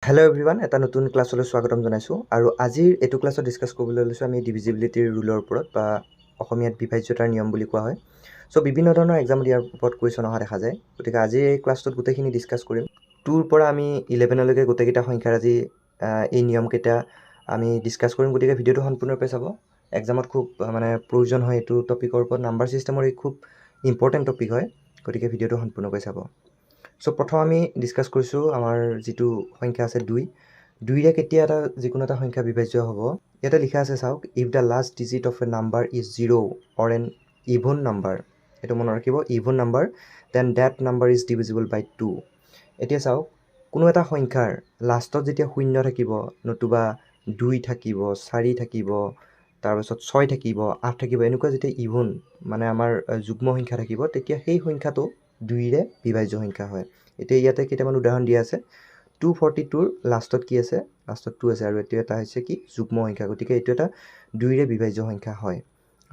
Hello' everyone, এটা নতুন ক্লাছলৈ স্বাগতম জনাইছোঁ। আৰু আজিৰ এইটো ক্লাছত ডিছকাছ কৰিবলৈ লৈছোঁ আমি ডিভিজিবিলিটিৰ ৰুলৰ ওপৰত, বা অসমীয়াত বিভাজ্যতাৰ নিয়ম বুলি কোৱা হয়। চ' বিভিন্ন ধৰণৰ এক্সামত ইয়াৰ ওপৰত কুৱেশ্যন অহা দেখা যায়। গতিকে আজিৰ এই ক্লাছটোত গোটেইখিনি ডিছকাছ কৰিম। 2ৰ পৰা আমি 11লৈকে গোটেইকেইটা সংখ্যাৰ আজি এই নিয়মকেইটা আমি ডিছকাছ কৰিম। গতিকে ভিডিঅ'টো সম্পূৰ্ণৰূপে চাব। এক্সামত খুব প্ৰয়োজন হয় এইটো টপিকৰ ওপৰত। নাম্বাৰ ছিষ্টেমৰ এই খুব ইম্পৰ্টেণ্ট টপিক হয়, গতিকে ভিডিঅ'টো সম্পূৰ্ণকৈ চাব। চ' প্ৰথম আমি ডিছকাছ কৰিছোঁ আমাৰ যিটো সংখ্যা আছে 2ৰে কেতিয়া যিকোনো এটা সংখ্যা বিভাজ্য হ'ব। ইয়াতে লিখা আছে চাওক, if the last digit of a number is 0 or an even number, এইটো মনত ৰাখিব, even number, then that number is divisible by 2। এতিয়া চাওক, কোনো এটা সংখ্যাৰ লাষ্টত যেতিয়া 0 থাকিব, নতুবা 2 থাকিব, 4 থাকিব, তাৰপিছত 6 থাকিব, 8 থাকিব, এনেকুৱা যেতিয়া ইভন আমাৰ যুগ্ম সংখ্যা থাকিব, তেতিয়া সেই সংখ্যাটো 2ৰে বিভাজ্য সংখ্যা হয়। এতিয়া ইয়াতে কেইটামান উদাহৰণ দিয়া আছে। 242ৰ লাষ্টত কি আছে? লাষ্টত 2 আছে, আৰু এইটো এটা হৈছে কি? যুগ্ম সংখ্যা। গতিকে এইটো এটা 2ৰে বিভাজ্য সংখ্যা হয়।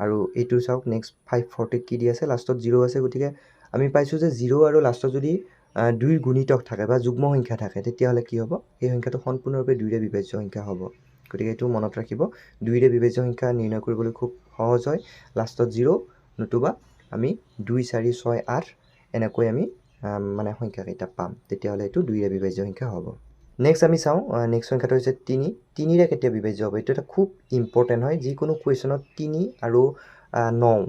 আৰু এইটো চাওক, নেক্সট 540ত কি দি আছে? লাষ্টত 0 আছে। গতিকে আমি পাইছোঁ যে 0 আৰু লাষ্টত যদি 2ৰ গুণিতক থাকে বা যুগ্ম সংখ্যা থাকে, তেতিয়াহ'লে কি হ'ব? সেই সংখ্যাটো সম্পূৰ্ণৰূপে 2ৰে বিভাজ্য সংখ্যা হ'ব। গতিকে এইটো মনত ৰাখিব। 2ৰে বিভাজ্য সংখ্যা নিৰ্ণয় কৰিবলৈ খুব সহজ হয়। লাষ্টত 0, নতুবা আমি 2, 4, 6, 8 এনেকৈ আমি সংখ্যাকেইটা পাম। তেতিয়াহ'লে এইটো 2ৰে বিভাজ্য সংখ্যা হ'ব। নেক্সট আমি চাওঁ, নেক্সট সংখ্যাটো হৈছে 3। 3ৰে কেতিয়া বিভাজ্য হ'ব? এইটো এটা খুব ইম্পৰ্টেণ্ট হয়। যিকোনো কুৱেশ্যনত 3 আৰু 9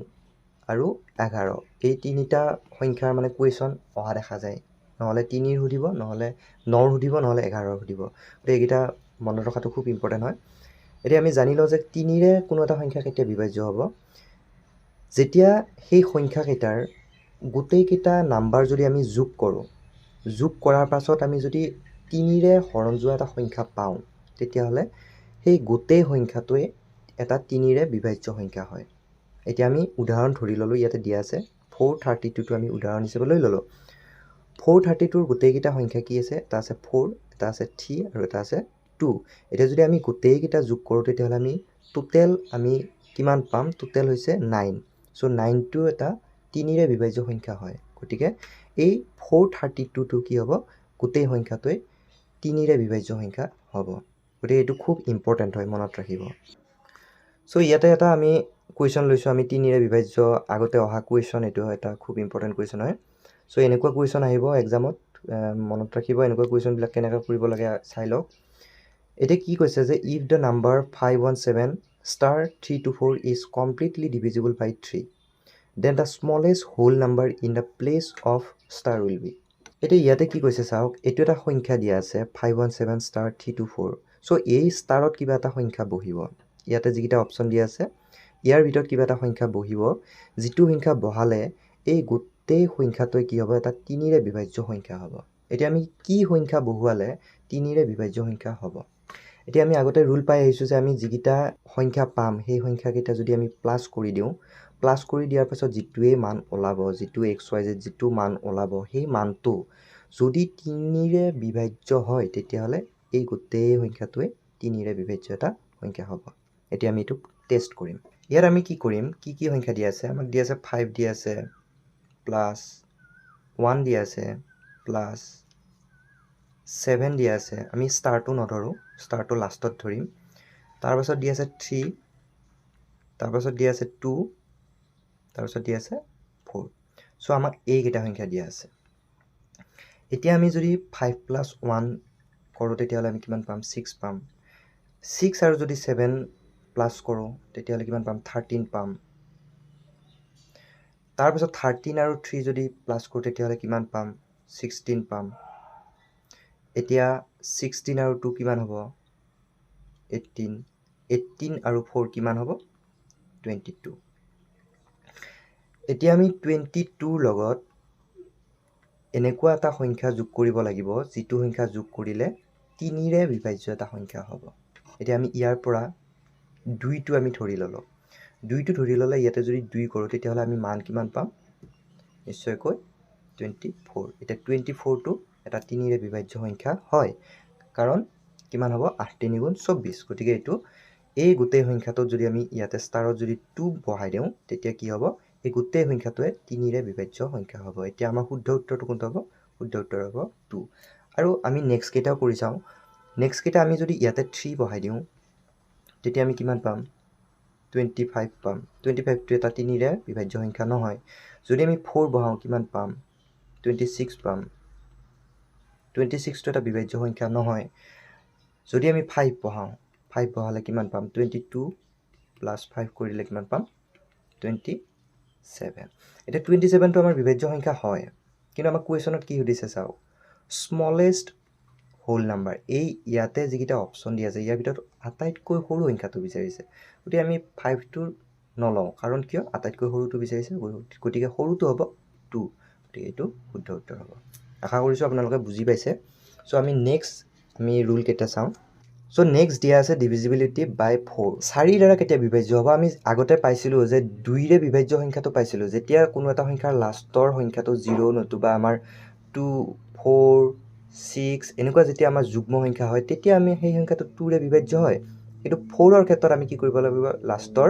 আৰু 11 এই তিনিটা সংখ্যাৰ কুৱেশ্যন অহা দেখা যায়। নহ'লে 3ৰ সুধিব, নহ'লে 9ৰ সুধিব, নহ'লে 11ৰ সুধিব। গতিকে এইকেইটা মনত ৰখাটো খুব ইম্পৰ্টেণ্ট হয়। এতিয়া আমি জানি লওঁ যে 3ৰে কোনো এটা সংখ্যা কেতিয়া বিভাজ্য হ'ব। যেতিয়া সেই সংখ্যাকেইটাৰ গোটেইকেইটা নাম্বাৰ যদি আমি যোগ কৰোঁ, যোগ কৰাৰ পাছত আমি যদি 3ৰে হৰণ যোৱা এটা সংখ্যা পাওঁ, তেতিয়াহ'লে সেই গোটেই সংখ্যাটোৱে এটা 3ৰে বিভাজ্য সংখ্যা হয়। এতিয়া আমি উদাহৰণ ধৰি ল'লোঁ, ইয়াতে দিয়া আছে 432টো আমি উদাহৰণ হিচাপে লৈ ল'লোঁ। 432ৰ গোটেইকেইটা সংখ্যা কি আছে? এটা আছে 4, এটা আছে 3 আৰু এটা আছে 2। এতিয়া যদি আমি গোটেইকেইটা যোগ কৰোঁ, তেতিয়াহ'লে আমি টোটেল কিমান পাম? টোটেল হৈছে 9। চ' 9টো এটা 3ৰে বিভাজ্য সংখ্যা হয়। গতিকে এই 432টো কি হ'ব? গোটেই সংখ্যাটোৱে 3ৰে বিভাজ্য সংখ্যা হ'ব। গতিকে এইটো খুব ইম্পৰ্টেণ্ট হয়, মনত ৰাখিব। চ' ইয়াতে এটা আমি কুৱেশ্যন লৈছোঁ, আমি 3ৰে বিভাজ্য আগতে অহা কুৱেশ্যন, এইটো এটা খুব ইম্পৰ্টেণ্ট কুৱেশ্যন হয়। চ' এনেকুৱা কুৱেশ্যন আহিব এক্সামত, মনত ৰাখিব। এনেকুৱা কুৱেশ্যনবিলাক কেনেকৈ কৰিব লাগে চাই লওক। এতিয়া কি কৈছে যে if the number 517 * 324 is completely divisible by 3, then the smallest whole number in the place of star will be. এতিয়া ইয়াতে কি কৈছে চাওক, এইটো এটা সংখ্যা দিয়া আছে 517 * 324। চ' এই ষ্টাৰত কিবা এটা সংখ্যা বহিব। ইয়াতে যিকেইটা অপশ্যন দিয়া আছে, ইয়াৰ ভিতৰত কিবা এটা সংখ্যা বহিব, যিটো সংখ্যা বহালে এই গোটেই সংখ্যাটোৱে কি হ'ব? এটা 3ৰে বিভাজ্য সংখ্যা হ'ব। এতিয়া আমি কি সংখ্যা বহুৱালে 3ৰে বিভাজ্য সংখ্যা হ'ব? এতিয়া আমি আগতে ৰুল পাই আহিছোঁ যে আমি যিকেইটা সংখ্যা পাম, সেই সংখ্যাকেইটা যদি আমি প্লাছ কৰি দিওঁ, প্লাছ কৰি দিয়াৰ পাছত যিটোৱে মান ওলাব, যিটো XYZ যিটো মান ওলাব, সেই মানটো যদি 3ৰে বিভাজ্য হয়, তেতিয়াহ'লে এই গোটেই সংখ্যাটোৱে 3ৰে বিভাজ্য এটা সংখ্যা হ'ব। এতিয়া আমি এইটো টেষ্ট কৰিম। ইয়াত আমি কি কৰিম? কি কি সংখ্যা দিয়া আছে? আমাক দিয়া আছে 5 দিয়া আছে, প্লাছ 1 দিয়া আছে, প্লাছ 7 দিয়া আছে। আমি ষ্টাৰটো নধৰোঁ, ষ্টাৰটো লাষ্টত ধৰিম। তাৰপাছত দিয়া আছে 3, তাৰপাছত দিয়া আছে 2, তাৰপাছত দিয়া আছে 4। চ' আমাক এইকেইটা সংখ্যা দিয়া আছে। এতিয়া আমি যদি 5 + 1 কৰোঁ, তেতিয়াহ'লে আমি কিমান পাম? 6 পাম। 6 আৰু যদি 7 প্লাছ কৰোঁ, তেতিয়াহ'লে কিমান পাম? 13 পাম। তাৰপিছত 13 আৰু 3 যদি প্লাছ কৰোঁ, তেতিয়াহ'লে কিমান পাম? 16 পাম। এতিয়া 16 আৰু 2 কিমান হ'ব? 18। 18 আৰু 4 কিমান হ'ব? 22। এতিয়া আমি 22ৰ লগত এনেকুৱা এটা সংখ্যা যোগ কৰিব লাগিব, যিটো সংখ্যা যোগ কৰিলে 3ৰে বিভাজ্য এটা সংখ্যা হ'ব। এতিয়া আমি ইয়াৰ পৰা 2টো আমি ধৰি ল'লোঁ। 2টো ধৰি ল'লে ইয়াতে যদি 2 কৰোঁ, তেতিয়াহ'লে আমি মান কিমান পাম? নিশ্চয়কৈ 24। এতিয়া 24টো এটা 3ৰে বিভাজ্য সংখ্যা হয়, কাৰণ কিমান হ'ব? 8 × 3 = 24। গতিকে এই গোটেই সংখ্যাটোত যদি আমি ইয়াতে ষ্টাৰত যদি 2 বহাই দিওঁ, তেতিয়া কি হ'ব? এই গোটেই সংখ্যাটোৱে 3ৰে বিভাজ্য সংখ্যা হ'ব। এতিয়া আমাৰ শুদ্ধ উত্তৰটো কোনটো হ'ব? শুদ্ধ উত্তৰ হ'ব 2। আৰু আমি নেক্সট কেইটাও কৰি চাওঁ। নেক্সট কেইটা আমি যদি ইয়াতে 3 বহাই দিওঁ তেতিয়া আমি কিমান পাম 25 পাম 25টো এটা 3ৰে বিভাজ্য সংখ্যা নহয় যদি আমি 4 বহাওঁ কিমান পাম 26 পাম 26টো এটা বিভাজ্য সংখ্যা নহয় যদি আমি 5 বহাওঁ 5 বহালে কিমান পাম 22 প্লাস 5 কৰি দিলে কিমান পাম 27 এটা 27টো আমাৰ বিভাজ্য সংখ্যা হয় কিন্তু আমাৰ কোৱেশ্যনত কি সুধিছে চাও স্মলেষ্ট হোল নাম্বাৰ এই ইয়াতে যিকিটা অপচন দি আছে ইয়াৰ ভিতৰত আটাইতকৈ সৰু সংখ্যাটো বিচাৰিছে গতিকে আমি 5টো নলওঁ কাৰণ কিয় আটাইতকৈ সৰুটো বিচাৰিছে গতিকে সৰুটো হ'ব 2 গতিকে এইটো শুদ্ধ উত্তৰ হ'ব আশা কৰিছো আপোনালোকে বুজি পাইছে সো আমি নেক্সট আমি ৰুল কেইটা চাওঁ সো নেক্সট দিয়া আছে ডিভিজিবিলিটি বাই 4 4 দ্বাৰা কেতিয়া বিভাজ্য হ'ব আমি আগতে পাইছিলো যে 2 ৰে বিভাজ্য সংখ্যাটো পাইছিলো যেতিয়া কোনো এটা সংখ্যাৰ লাষ্টৰ সংখ্যাটো 0 নতুবা আমাৰ 2 4 6 এনেকুৱা যেতিয়া আমাৰ যুগ্ম সংখ্যা হয় তেতিয়া আমি সেই সংখ্যাটো 2 ৰে বিভাজ্য হয় কিন্তু 4 ৰ ক্ষেত্ৰত আমি কি কৰিব লাগিব লাষ্টৰ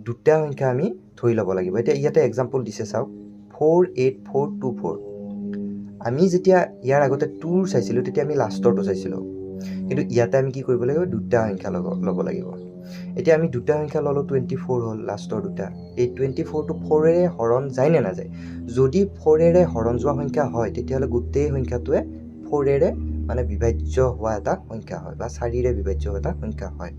দুটা সংখ্যা আমি ধৰি ল'ব লাগিব এতিয়া ইয়াতে एग्जांपल দিছে চাওক 48424 আমি যেতিয়া ইয়াৰ আগতে 2 চাইছিলো তেতিয়া আমি লাষ্টৰটো চাইছিলো কিন্তু ইয়াতে আমি কি কৰিব লাগিব দুটা সংখ্যা ল'ব লাগিব এতিয়া আমি দুটা সংখ্যা ললো 24 হল লাষ্টৰ দুটা এই 24 টো 4 ৰে হৰণ যায় নে না যায় যদি 4 ৰে হৰণ যোৱা সংখ্যা হয় তেতিয়া হলে গোটেই সংখ্যাটোৱে 4 ৰে মানে বিভাজ্য হোৱা এটা সংখ্যা হয় বা 4 ৰে বিভাজ্য এটা সংখ্যা হয়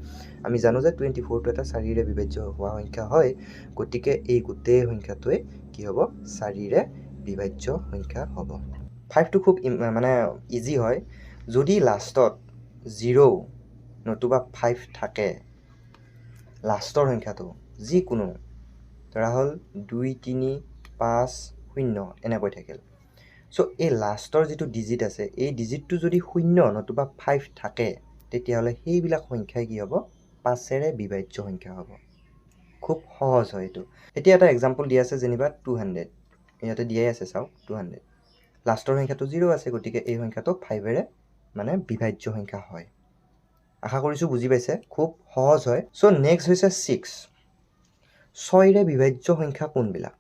আমি জানো যে 24 টো এটা 4 ৰে বিভাজ্য হোৱা সংখ্যা হয় গতিকে এই গোটেই সংখ্যাটোৱে কি হ'ব 4 ৰে বিভাজ্য সংখ্যা হ'ব 5 টো খুব মানে ইজি হয় যদি লাষ্টত 0 নতুবা 5 থাকে লাষ্টৰ সংখ্যাটো যিকোনো ধৰা হল 2 3 5 0 এনেকৈ থাকিল সো এই লাষ্টৰ যেটো ডিজিট আছে এই ডিজিটটো যদি 0 নতুবা 5 থাকে তেতিয়া হলে সেইবিলাক সংখ্যাই কি হ'ব 5 ৰে বিভাজ্য সংখ্যা হ'ব খুব সহজ হয় এটো এতিয়া এটা एग्जांपल দিয়া আছে যেনিবা 200 ইয়াতে দিয়াই আছে চাও 200 লাষ্টৰ সংখ্যাটো 0 আছে গতিকে এই সংখ্যাটো 5 ৰে মানে বিভাজ্য সংখ্যা হয় আশা কৰিছো বুজি পাইছে খুব সহজ হয় সো নেক্সট হৈছে 6 6 ৰে বিভাজ্য সংখ্যা কোনবিলাক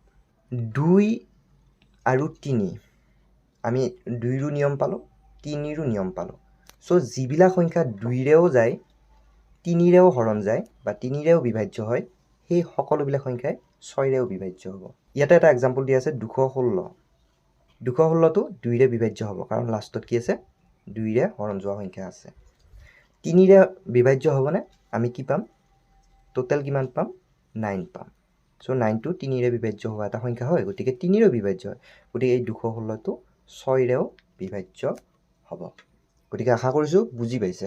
2 আৰু 3 আমি 2 ৰো নিয়ম পালো 3 ৰো নিয়ম পালো সো যিবিলাক সংখ্যা 2 ৰেও যায় 3 ৰেও হৰণ যায় বা 3 ৰেও বিভাজ্য হয় সেই সকলোবিলাক সংখ্যাই 6 ৰেও বিভাজ্য হ'ব ইয়াতে এটা एग्जांपल দিয়া আছে 216 216 টো 2 ৰে বিভাজ্য হ'ব কাৰণ লাষ্টত কি আছে 2 ৰে হৰণ যোৱা সংখ্যা আছে 3 ৰে বিভাজ্য হ'বনে আমি কি পাম টোটাল কিমান পাম 9 পাম সো 9 টো 3 ৰে বিভাজ্য হোৱা এটা সংখ্যা হয় গতিকে 3 ৰে বিভাজ্য হয় গতিকে এই 216 টো 6 ৰেও বিভাজ্য হ'ব গতিকে আশা কৰিছো বুজি পাইছে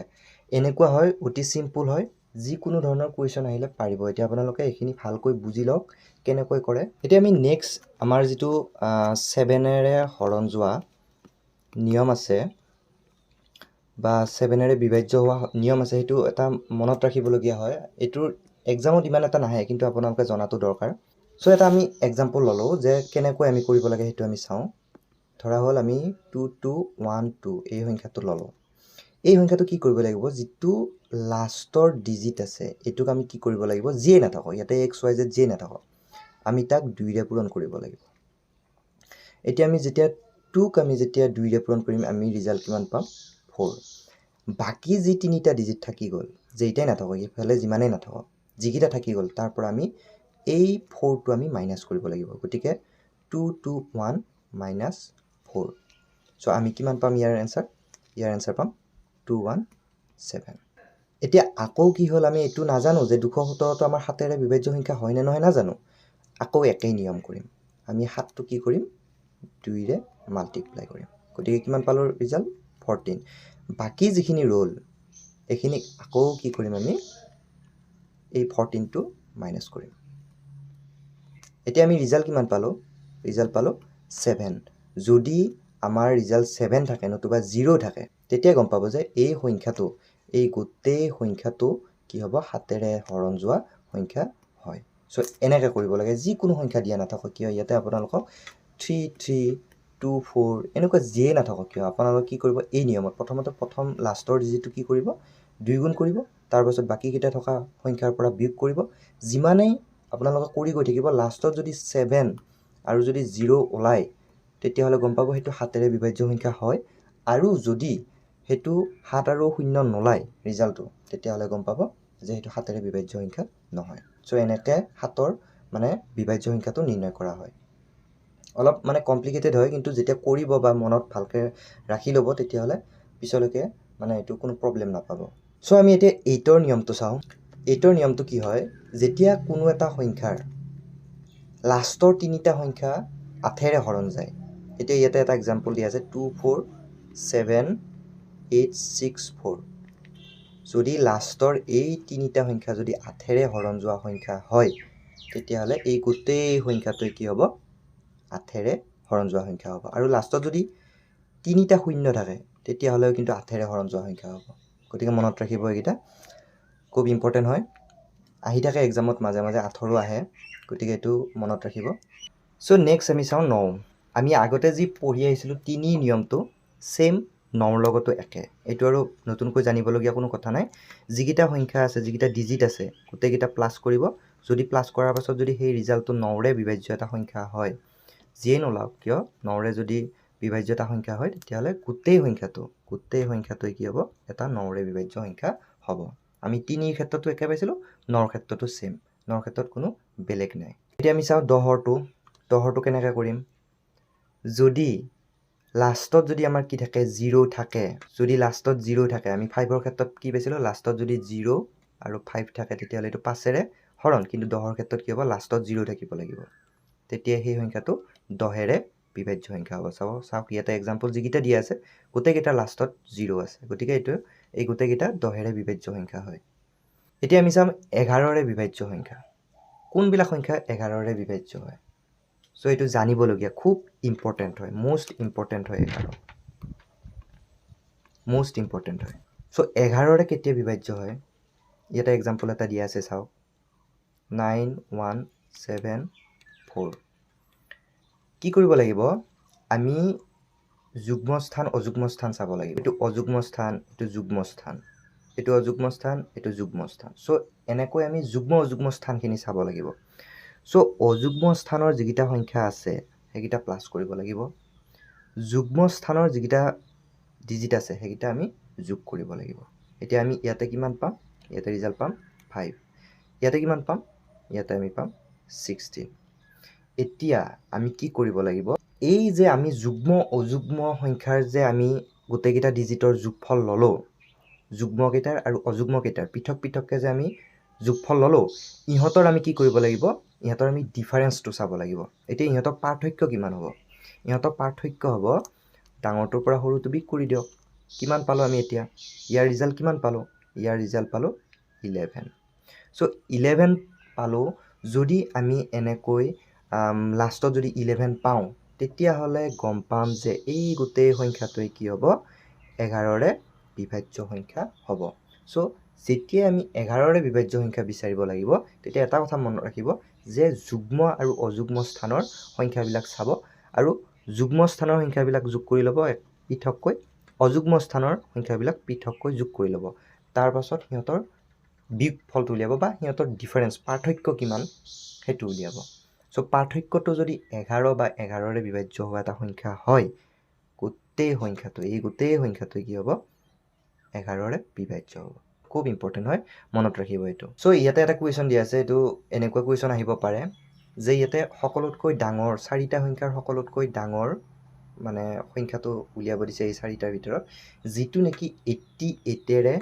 এনেকুৱা হয় অতি সিম্পল হয় যিকোনো ধৰণৰ কোৱেশ্চন আহিলে পাৰিব এতিয়া আপোনালোকে এখিনি ভালকৈ বুজি লওক কেনেকৈ কৰে এতিয়া আমি নেক্সট আমাৰ যেটো 7 ৰে হৰণ যোৱা নিয়ম আছে বা 7 ৰে বিভাজ্য হোৱা নিয়ম আছে হেতু এটা মনত ৰাখিবলগীয়া হয় এটোৰ এক্সামত ইমান এটা নাহে কিন্তু আপোনালোকে জনাটো দৰকাৰ সো এটা আমি एग्जांपल ললো যে কেনেকৈ আমি কৰিব লাগে হেতু আমি চাও ধৰা হল আমি 2212 এই সংখ্যাটো ললো এই সংখ্যাটো কি কৰিব লাগিব যেটো লাষ্টৰ ডিজিট আছে এটুক আমি কি কৰিব লাগিব যে নাথাকক ইয়াতে x y z যে নাথাকক আমি তাক 2 ৰে পূৰণ কৰিব লাগিব এতিয়া আমি যেতিয়া 2 ক আমি যেতিয়া 2 ৰে পূৰণ কৰিম আমি ৰিজাল্ট কিমান পাম 4 বাকি যি তিনিটা ডিজিট থাকি গল যেইটাই নাথাকক ইফালে যিমানে নাথাকক যিকিটা থাকি গল তাৰ পৰা আমি এই 4 টো আমি মাইনাস কৰিব লাগিব গতিকে 221 4 সো আমি কিমান পাম ইয়াৰ আনসাৰ পাম 217 এতিয়া আকৌ কি হল আমি এটো নাজানো যে 217 টো আমাৰ 7 ৰে বিভাজ্য সংখ্যা হয় নে নহয় নাজানো আকৌ একেই নিয়ম কৰিম আমি 7 টো কি কৰিম 2 ৰে মাল্টিপ্লাই কৰিম গতিকে কিমান পালো ৰিজাল্ট 14 বাকি যিখিনি ৰল এখিনি আকৌ কি কৰিম আমি এই 14 টো মাইনাস কৰিম এতিয়া আমি ৰিজাল্ট কিমান পালো ৰিজাল্ট পালো 7 যদি আমাৰ ৰিজাল্ট 7 থাকে নতুবা 0 থাকে তেতিয়া গম পাব যে এই সংখ্যাটো এই গোটেই সংখ্যাটো কি হ'ব 7 ৰে হৰণ যোৱা সংখ্যা হয় সো এনেকৈ কৰিব লাগে যিকোনো সংখ্যা দিয়া নাথাকক কিয় ইয়াতে আপোনালোকক 3324 এনেকুৱা যিয়ে নাথাকক কিয় আপোনালোক কি কৰিব এই নিয়মত প্ৰথম লাষ্টৰ ডিজিটটো কি কৰিব 2 গুণ কৰিব তাৰ পাছত বাকি কিটা থকা সংখ্যাৰ পৰা বিয়োগ কৰিব যিমানেই আপোনালোক কৰি গৈ থাকিব লাষ্টত যদি 7 আৰু যদি 0 ওলাই তেতিয়া হলে গম পাব হেতু 7 ৰে বিভাজ্য সংখ্যা হয় আৰু যদি সেইটো 7 আৰু 0 নোলায় ৰিজাল্টটো, তেতিয়াহ'লে গম পাব যে সেইটো 7ৰে বিভাজ্য সংখ্যা নহয়। চ' এনেকৈ 7ৰ মানে বিভাজ্য সংখ্যাটো নিৰ্ণয় কৰা হয়। অলপ মানে কমপ্লিকেটেড হয়, কিন্তু যেতিয়া কৰিব বা মনত ভালকৈ ৰাখি ল'ব তেতিয়াহ'লে পিছলৈকে মানে এইটো কোনো প্ৰব্লেম নাপাব। চ' আমি এতিয়া 8ৰ নিয়মটো চাওঁ। 8ৰ নিয়মটো কি হয়, যেতিয়া কোনো এটা সংখ্যাৰ লাষ্টৰ 3টা সংখ্যা 8ৰে হৰণ যায়। এতিয়া ইয়াতে এটা এক্সাম্পল দিয়া আছে 2 4 7 8 6 4। যদি লাষ্টৰ এই 3টা সংখ্যা যদি 8ৰে হৰণ যোৱা সংখ্যা হয়, তেতিয়াহ'লে এই গোটেই সংখ্যাটোৱে কি হ'ব, 8ৰে হৰণ যোৱা সংখ্যা হ'ব। আৰু লাষ্টত যদি 3টা 0 থাকে, তেতিয়াহ'লেও কিন্তু 8ৰে হৰণ যোৱা সংখ্যা হ'ব। গতিকে মনত ৰাখিব, এইকেইটা খুব ইম্পৰ্টেণ্ট হয়, আহি থাকে এক্সামত মাজে মাজে 8ৰো আহে, গতিকে এইটো মনত ৰাখিব। চ' নেক্সট আমি চাওঁ 9। আমি আগতে যি পঢ়ি আহিছিলোঁ 3 নিয়মটো ছেইম 9ৰ লগতো একে। এইটো আৰু নতুনকৈ জানিবলগীয়া কোনো কথা নাই। যিকেইটা সংখ্যা আছে, যিকেইটা ডিজিট আছে, গোটেইকেইটা প্লাছ কৰিব। যদি প্লাছ কৰাৰ পাছত যদি সেই ৰিজাল্টটো 9ৰে বিভাজ্য এটা সংখ্যা হয়, যিয়েই নোলাওক কিয় 9ৰে যদি বিভাজ্য এটা সংখ্যা হয়, তেতিয়াহ'লে গোটেই সংখ্যাটোৱে কি হ'ব, এটা 9ৰে বিভাজ্য সংখ্যা হ'ব। আমি 3ৰ ক্ষেত্ৰতো একে পাইছিলোঁ, 9ৰ ক্ষেত্ৰতো ছেইম, 9ৰ ক্ষেত্ৰত কোনো বেলেগ নাই। এতিয়া আমি চাওঁ 10ৰটো কেনেকৈ কৰিম। যদি লাষ্টত যদি আমাৰ কি থাকে, 0 থাকে, যদি লাষ্টত 0 থাকে, আমি 5ৰ ক্ষেত্ৰত কি পাইছিলোঁ, লাষ্টত যদি 0 আৰু 5 থাকে তেতিয়াহ'লে এইটো 5ৰে হৰণ, কিন্তু 10ৰ ক্ষেত্ৰত কি হ'ব, লাষ্টত 0 থাকিব লাগিব, তেতিয়া সেই সংখ্যাটো 10ৰে বিভাজ্য সংখ্যা হ'ব। চাওক ইয়াতে এক্সাম্পল যিকেইটা দিয়া আছে গোটেইকেইটাৰ লাষ্টত 0 আছে, গতিকে এই গোটেইকেইটা 10ৰে বিভাজ্য সংখ্যা হয়। এতিয়া আমি চাম 11ৰে বিভাজ্য সংখ্যা। কোনবিলাক সংখ্যা 11ৰে বিভাজ্য হয়। চ' এইটো জানিবলগীয়া, খুব ইম্পৰ্টেণ্ট হয়, মষ্ট ইম্পৰ্টেণ্ট হয়। 11 মষ্ট ইম্পৰ্টেণ্ট হয়। চ' 11ৰে কেতিয়া বিভাজ্য হয়, ইয়াতে এক্সাম্পল এটা দিয়া আছে, চাওক 9 1 7 4। কি কৰিব লাগিব, আমি যুগ্ম স্থান অযুগ্ম স্থান চাব লাগিব। এইটো অযুগ্ম স্থান, এইটো যুগ্ম স্থান, এইটো অযুগ্ম স্থান, এইটো যুগ্ম স্থান। চ' এনেকৈ আমি যুগ্ম অযুগ্ম স্থানখিনি চাব লাগিব। চ' অযুগ্ম স্থানৰ যিকেইটা সংখ্যা আছে সেইকেইটা প্লাছ কৰিব লাগিব। যুগ্ম স্থানৰ যিকেইটা ডিজিট আছে সেইকেইটা আমি যোগ কৰিব লাগিব। এতিয়া আমি ইয়াতে কিমান পাম, ইয়াতে ৰিজাল্ট পাম 5, ইয়াতে কিমান পাম, ইয়াতে আমি পাম 16। এতিয়া আমি কি কৰিব লাগিব, এই যে আমি যুগ্ম অযুগ্ম সংখ্যাৰ যে আমি গোটেইকেইটা ডিজিটৰ যোগফল ল'লোঁ, যুগ্মকেইটাৰ আৰু অযুগ্মকেইটাৰ পৃথক পৃথককৈ যে আমি যোগফল ল'লোঁ, ইহঁতৰ আমি কি কৰিব লাগিব, ইহঁতৰ আমি ডিফাৰেঞ্চটো চাব লাগিব। এতিয়া ইহঁতৰ পাৰ্থক্য কিমান হ'ব, ইহঁতৰ পাৰ্থক্য হ'ব ডাঙৰটোৰ পৰা সৰুটো বিগ কৰি দিয়ক। কিমান পালোঁ আমি এতিয়া, ইয়াৰ ৰিজাল্ট কিমান পালোঁ, ইয়াৰ ৰিজাল্ট পালোঁ 11। চ' 11 পালোঁ। যদি আমি এনেকৈ লাষ্টত যদি 11 পাওঁ, তেতিয়াহ'লে গম পাম যে এই গোটেই সংখ্যাটোৱে কি হ'ব, 11ৰে বিভাজ্য সংখ্যা হ'ব। চ' যেতিয়া আমি 11ৰে বিভাজ্য সংখ্যা বিচাৰিব লাগিব, তেতিয়া এটা কথা মনত ৰাখিব যে যুগ্ম আৰু অযুগ্ম স্থানৰ সংখ্যাবিলাক চাব, আৰু যুগ্ম স্থানৰ সংখ্যাবিলাক যোগ কৰি ল'ব পৃথককৈ, অযুগ্ম স্থানৰ সংখ্যাবিলাক পৃথককৈ যোগ কৰি ল'ব। তাৰ পাছত সিহঁতৰ বিয়োগফলটো উলিয়াব বা সিহঁতৰ ডিফাৰেঞ্চ, পাৰ্থক্য কিমান সেইটো উলিয়াব। চ' পাৰ্থক্যটো যদি 11 বা 11ৰে বিভাজ্য হোৱা এটা সংখ্যা হয়, এই গোটেই সংখ্যাটোৱে কি হ'ব, 11ৰে বিভাজ্য হ'ব। খুব ইম্পৰ্টেণ্ট হয়, মনত ৰাখিব এইটো। চ' ইয়াতে এটা কুৱেশ্যন দিয়া আছে, এইটো এনেকুৱা কুৱেশ্যন আহিব পাৰে যে ইয়াতে সকলোতকৈ ডাঙৰ 4টা সংখ্যাৰ সকলোতকৈ ডাঙৰ মানে সংখ্যাটো উলিয়াব দিছে এই 4টাৰ ভিতৰত, যিটো নেকি 88ৰে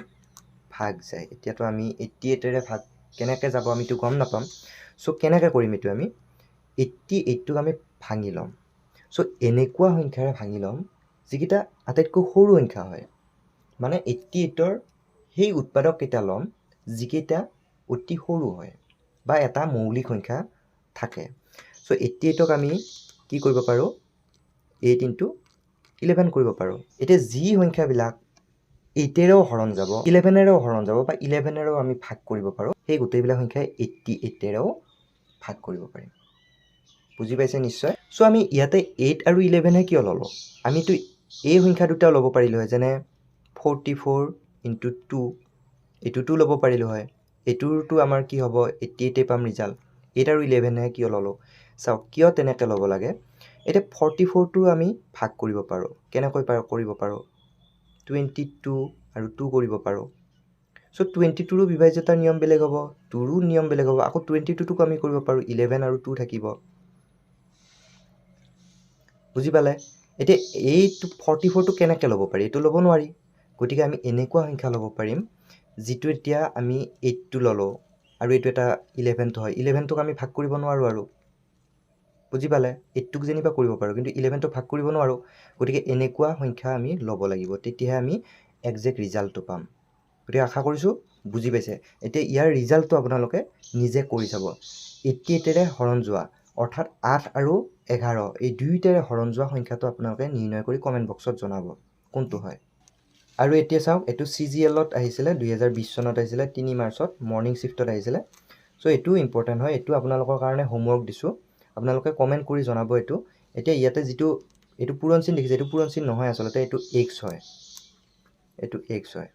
ভাগ যায়। এতিয়াতো আমি 88ৰে ভাগ কেনেকৈ যাব আমিতো গম নাপাম। চ' কেনেকৈ কৰিম এইটো, আমি 88টোক আমি ভাঙি ল'ম। চ' এনেকুৱা সংখ্যাৰে ভাঙি ল'ম যিকেইটা আটাইতকৈ সৰু সংখ্যা হয়, মানে 88ৰ সেই উৎপাদককেইটা ল'ম যিকেইটা অতি সৰু হয় বা এটা মৌলিক সংখ্যা থাকে। চ' 88ক আমি কি কৰিব পাৰোঁ, 8 × 11 কৰিব পাৰোঁ। এতিয়া যি সংখ্যাবিলাক 8ৰেও হৰণ যাব, 11ৰেও হৰণ যাব বা 11ৰেও আমি ভাগ কৰিব পাৰোঁ, সেই গোটেইবিলাক সংখ্যাই 88ৰেও ভাগ কৰিব পাৰিম। বুজি পাইছে নিশ্চয়। চ' আমি ইয়াতে 8 আৰু 11হে কিয় ল'লোঁ, আমিতো এই সংখ্যা দুটাও ল'ব পাৰিলোঁ হয়, যেনে 44 × 2, এইটোতো ল'ব পাৰিলোঁ হয়, এইটোৰতো আমাৰ কি হ'ব 88 পাম ৰিজাল্ট। 8 আৰু 11হে কিয় ল'লোঁ, চাওক কিয় তেনেকৈ ল'ব লাগে। এতিয়া 44টো আমি ভাগ কৰিব পাৰোঁ, কেনেকৈ কৰিব পাৰোঁ, 22 আৰু 2 কৰিব পাৰোঁ। চ' 22ৰো বিভাজ্যতাৰ নিয়ম বেলেগ হ'ব, 2ৰো নিয়ম বেলেগ হ'ব। আকৌ 22টোক আমি কৰিব পাৰোঁ 11 আৰু 2 থাকিব। বুজি পালে? এতিয়া এইটো 44টো কেনেকৈ ল'ব পাৰি? এইটো ল'ব নোৱাৰি। গতিকে আমি এনেকুৱা সংখ্যা ল'ব পাৰিম যিটো এতিয়া আমি 8টো ল'লোঁ আৰু এইটো এটা 11টো হয়। 11টোক আমি ভাগ কৰিব নোৱাৰোঁ আৰু। বুজি পালে? 8টোক যেনিবা কৰিব পাৰোঁ, কিন্তু 11টোক ভাগ কৰিব নোৱাৰোঁ। গতিকে এনেকুৱা সংখ্যা আমি ল'ব লাগিব, তেতিয়াহে আমি একজেক্ট ৰিজাল্টটো পাম। গতিকে আশা কৰিছোঁ বুজি পাইছে। এতিয়া ইয়াৰ ৰিজাল্টটো আপোনালোকে নিজে কৰি চাব। 88ৰে হৰণ যোৱা, অৰ্থাৎ 8 আৰু 11 এই দুয়োটাৰে হৰণ যোৱা সংখ্যাটো আপোনালোকে নিৰ্ণয় কৰি কমেণ্ট বক্সত জনাব কোনটো হয়। আৰু এতিয়া চাওক, এইটো CGL-ত আহিছিলে, 2020 চনত আহিছিলে, 3 মাৰ্চত মৰ্ণিং শ্বিফ্টত আহিছিলে। চ' এইটো ইম্পৰ্টেণ্ট হয়, এইটো আপোনালোকৰ কাৰণে হোমৱৰ্ক দিছোঁ। আপোনালোকে কমেণ্ট কৰি জনাব এইটো। এতিয়া ইয়াতে যিটো এইটো পূৰণ চিন দেখিছে, এইটো পূৰণ চিন নহয় আচলতে, এইটো X হয়। এইটো X হয়।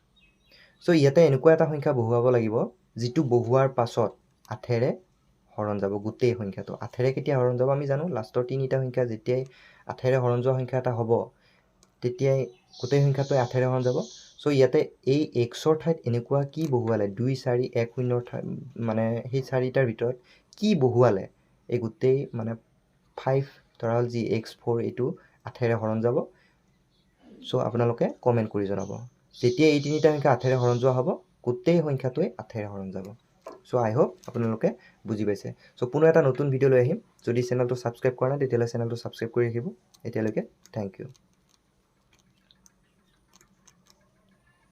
চ' ইয়াতে এনেকুৱা এটা সংখ্যা বহুৱাব লাগিব যিটো বহুৱাৰ পাছত 8ৰে হৰণ যাব গোটেই সংখ্যাটো। 8ৰে কেতিয়া হৰণ যাব আমি জানো, লাষ্টৰ তিনিটা সংখ্যা যেতিয়াই 8ৰে হৰণ যোৱা সংখ্যা এটা হ'ব, তেতিয়াই গোটেই সংখ্যাটোৱে 8ৰে হৰণ যাব। চ' ইয়াতে এই Xৰ ঠাইত এনেকুৱা কি বহুৱালে, 2 4 1 0 ঠাইত মানে সেই চাৰিটাৰ ভিতৰত কি বহুৱালে এই গোটেই মানে 5 ধৰা হ'ল যি X4 এইটো 8ৰে হৰণ যাব। চ' আপোনালোকে কমেণ্ট কৰি জনাব। যেতিয়া এই তিনিটা সংখ্যা 8ৰে হৰণ যোৱা হ'ব, গোটেই সংখ্যাটোৱে 8ৰে হৰণ যাব। চ' আই হোপ আপোনালোকে বুজি পাইছে। চ' পুনৰ এটা নতুন ভিডিঅ' লৈ আহিম। যদি চেনেলটো ছাবস্ক্ৰাইব কৰা নাই তেতিয়াহ'লে চেনেলটো ছাবস্ক্ৰাইব কৰি ৰাখিব। এতিয়ালৈকে থেংক ইউ।